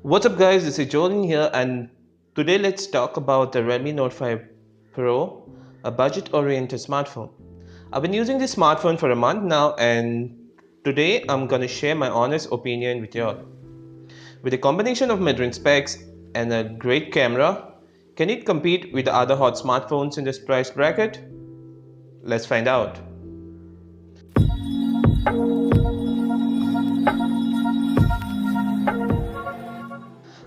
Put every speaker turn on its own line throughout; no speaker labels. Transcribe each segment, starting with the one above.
What's up guys, this is Jordan here and today let's talk about the Redmi Note 5 Pro, a budget-oriented smartphone. I've been using this smartphone for a month now and today I'm gonna share my honest opinion with y'all. With a combination of mid-range specs and a great camera, can it compete with the other hot smartphones in this price bracket? Let's find out.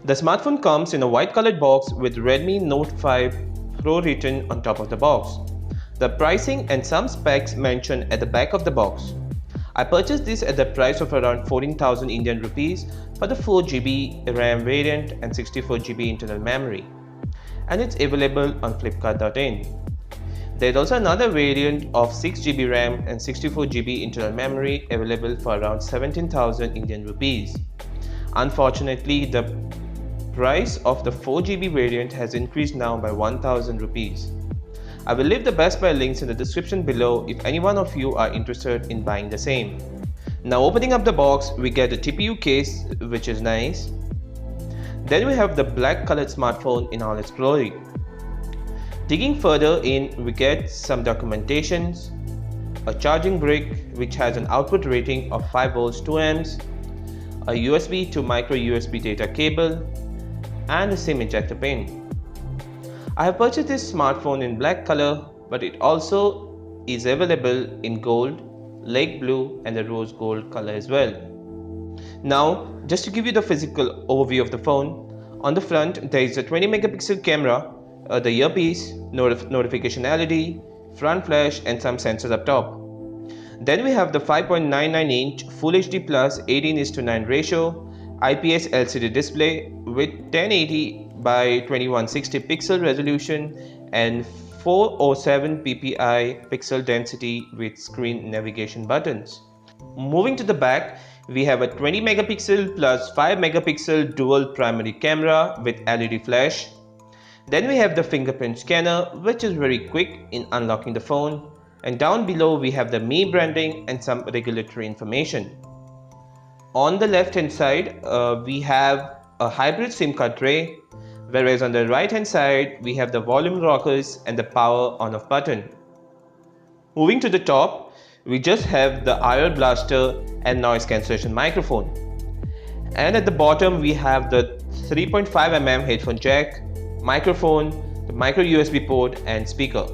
The smartphone comes in a white colored box with Redmi Note 5 Pro written on top of the box. The pricing and some specs mentioned at the back of the box. I purchased this at the price of around 14,000 Indian rupees for the 4GB RAM variant and 64GB internal memory. And it's available on flipkart.in. There's also another variant of 6GB RAM and 64GB internal memory available for around 17,000 Indian rupees. Unfortunately, the price of the 4GB variant has increased now by 1000 rupees. I will leave the Best Buy links in the description below if any one of you are interested in buying the same. Now opening up the box, we get a TPU case which is nice. Then we have the black colored smartphone in all its glory. Digging further in, we get some documentations, a charging brick which has an output rating of 5 volts 2 amps, a USB to micro USB data cable, and a SIM ejector pin. I have purchased this smartphone in black color, but it also is available in gold, lake blue and the rose gold color as well. Now, just to give you the physical overview of the phone, on the front there is a 20 megapixel camera, the earpiece, notification LED, front flash and some sensors up top. Then we have the 5.99 inch Full HD Plus 18:9 ratio IPS LCD display with 1080 by 2160 pixel resolution and 407 ppi pixel density with screen navigation buttons. Moving to the back, we have a 20 megapixel plus 5 megapixel dual primary camera with LED flash. Then we have the fingerprint scanner which is very quick in unlocking the phone, and down below we have the Mi branding and some regulatory information. On the left hand side we have a hybrid SIM card tray, whereas on the right hand side we have the volume rockers and the power on off button. Moving to the top, we just have the IR blaster and noise cancellation microphone. And at the bottom we have the 3.5mm headphone jack, microphone, the micro USB port and speaker.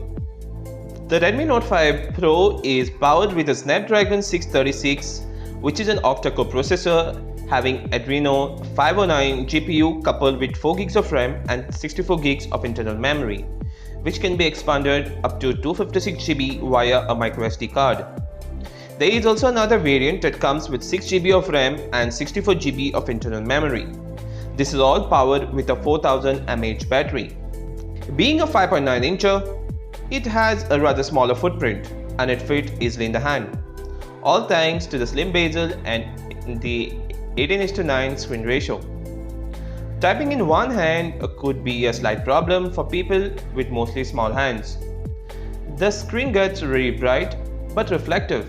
The Redmi Note 5 Pro is powered with a Snapdragon 636, which is an octa-core processor having Adreno 509 GPU coupled with 4GB of RAM and 64GB of internal memory, which can be expanded up to 256GB via a microSD card. There is also another variant that comes with 6GB of RAM and 64GB of internal memory. This is all powered with a 4000 mAh battery. Being a 5.9 incher, it has a rather smaller footprint and it fits easily in the hand. All thanks to the slim bezel and the 18:9 screen ratio. Typing in one hand could be a slight problem for people with mostly small hands. The screen gets very bright but reflective.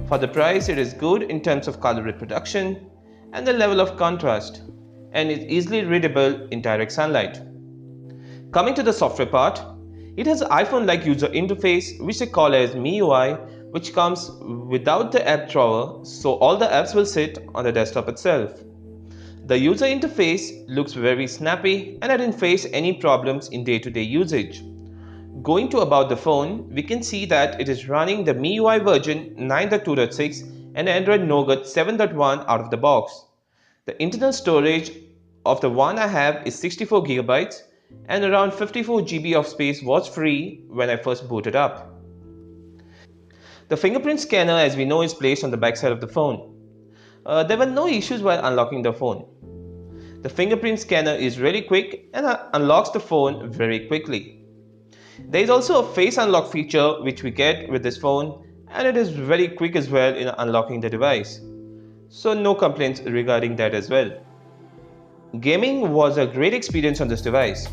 For the price, it is good in terms of color reproduction and the level of contrast, and is easily readable in direct sunlight. Coming to the software part, it has an iPhone-like user interface which they call as MIUI, which comes without the app drawer, so all the apps will sit on the desktop itself. The user interface looks very snappy and I didn't face any problems in day-to-day usage. Going to about the phone, we can see that it is running the MIUI version 9.2.6 and Android Nougat 7.1 out of the box. The internal storage of the one I have is 64GB and around 54GB of space was free when I first booted up. The fingerprint scanner, as we know, is placed on the back side of the phone. There were no issues while unlocking the phone. The fingerprint scanner is really quick and unlocks the phone very quickly. There is also a face unlock feature which we get with this phone, and it is very quick as well in unlocking the device. So no complaints regarding that as well. Gaming was a great experience on this device.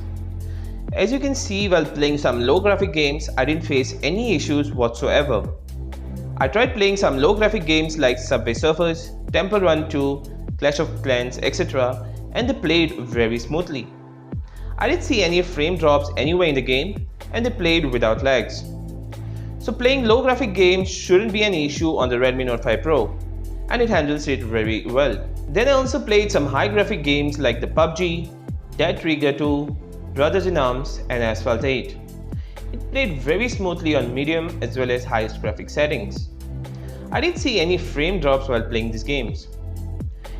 As you can see, while playing some low graphic games, I didn't face any issues whatsoever. I tried playing some low graphic games like Subway Surfers, Temple Run 2, Clash of Clans, etc. and they played very smoothly. I didn't see any frame drops anywhere in the game, and they played without lags. So playing low graphic games shouldn't be an issue on the Redmi Note 5 Pro, and it handles it very well. Then I also played some high graphic games like the PUBG, Dead Trigger 2, Brothers in Arms and Asphalt 8. It played very smoothly on medium as well as highest graphic settings. I didn't see any frame drops while playing these games.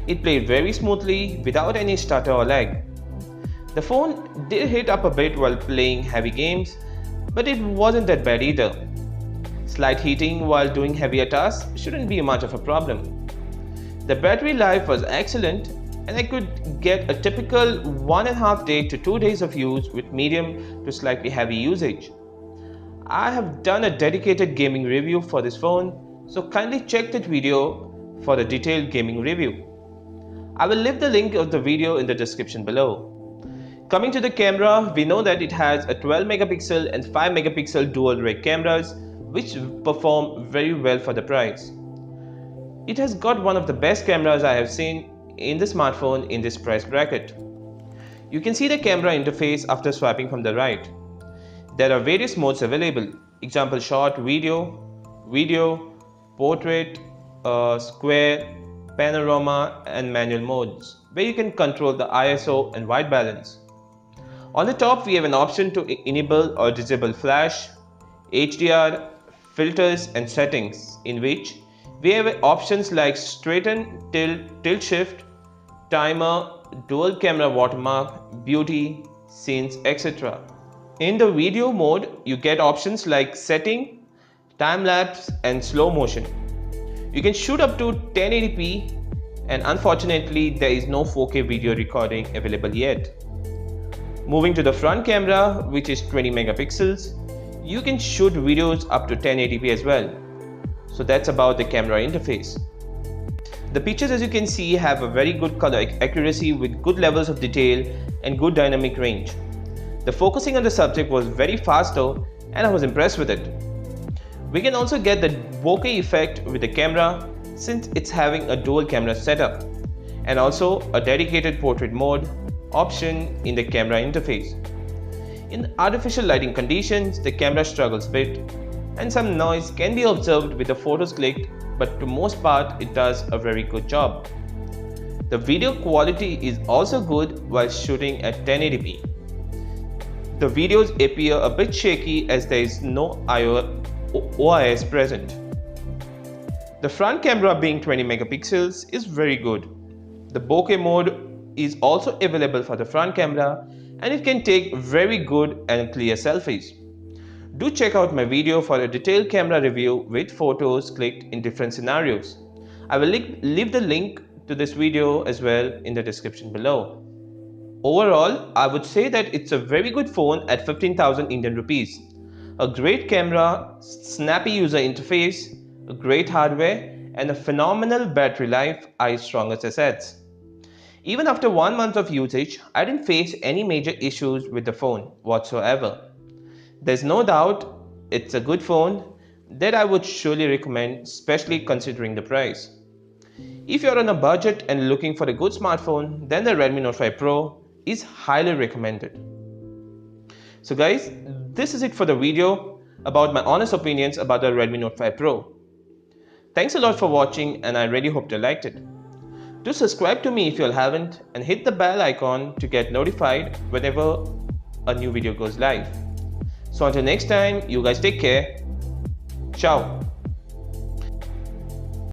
It played very smoothly without any stutter or lag. The phone did hit up a bit while playing heavy games, but it wasn't that bad either. Slight heating while doing heavier tasks shouldn't be much of a problem. The battery life was excellent, and I could get a typical 1.5 day to 2 days of use with medium to slightly heavy usage. I have done a dedicated gaming review for this phone, so kindly check that video for the detailed gaming review. I will leave the link of the video in the description below. Coming to the camera, we know that it has a 12 megapixel and 5 megapixel dual ray cameras, which perform very well for the price. It has got one of the best cameras I have seen in the smartphone in this price bracket. You can see the camera interface after swiping from the right. There are various modes available, example short video, portrait, square, panorama and manual modes, where you can control the ISO and white balance. On the top we have an option to enable or disable flash, HDR, filters and settings, in which we have options like straighten, tilt shift, timer, dual camera watermark, beauty, scenes, etc. In the video mode, you get options like setting, time lapse and slow motion. You can shoot up to 1080p, and unfortunately there is no 4K video recording available yet. Moving to the front camera, which is 20 megapixels, you can shoot videos up to 1080p as well. So that's about the camera interface. The pictures, as you can see, have a very good color accuracy with good levels of detail and good dynamic range. The focusing on the subject was very fast though, and I was impressed with it. We can also get the bokeh effect with the camera since it's having a dual camera setup, and also a dedicated portrait mode option in the camera interface. In artificial lighting conditions, the camera struggles a bit, and some noise can be observed with the photos clicked, but to most part it does a very good job. The video quality is also good while shooting at 1080p. The videos appear a bit shaky as there is no OIS present. The front camera, being 20 megapixels, is very good. The bokeh mode is also available for the front camera, and it can take very good and clear selfies. Do check out my video for a detailed camera review with photos clicked in different scenarios. I will leave the link to this video as well in the description below. Overall, I would say that it's a very good phone at 15,000 Indian rupees. A great camera, snappy user interface, a great hardware, and a phenomenal battery life are its strongest assets. Even after 1 month of usage, I didn't face any major issues with the phone whatsoever. There's no doubt it's a good phone that I would surely recommend, especially considering the price. If you're on a budget and looking for a good smartphone, then the Redmi Note 5 Pro is highly recommended. So guys, this is it for the video about my honest opinions about the Redmi Note 5 Pro. Thanks a lot for watching, and I really hope you liked it. Do subscribe to me if you haven't, and hit the bell icon to get notified whenever a new video goes live. So until next time, you guys take care. Ciao.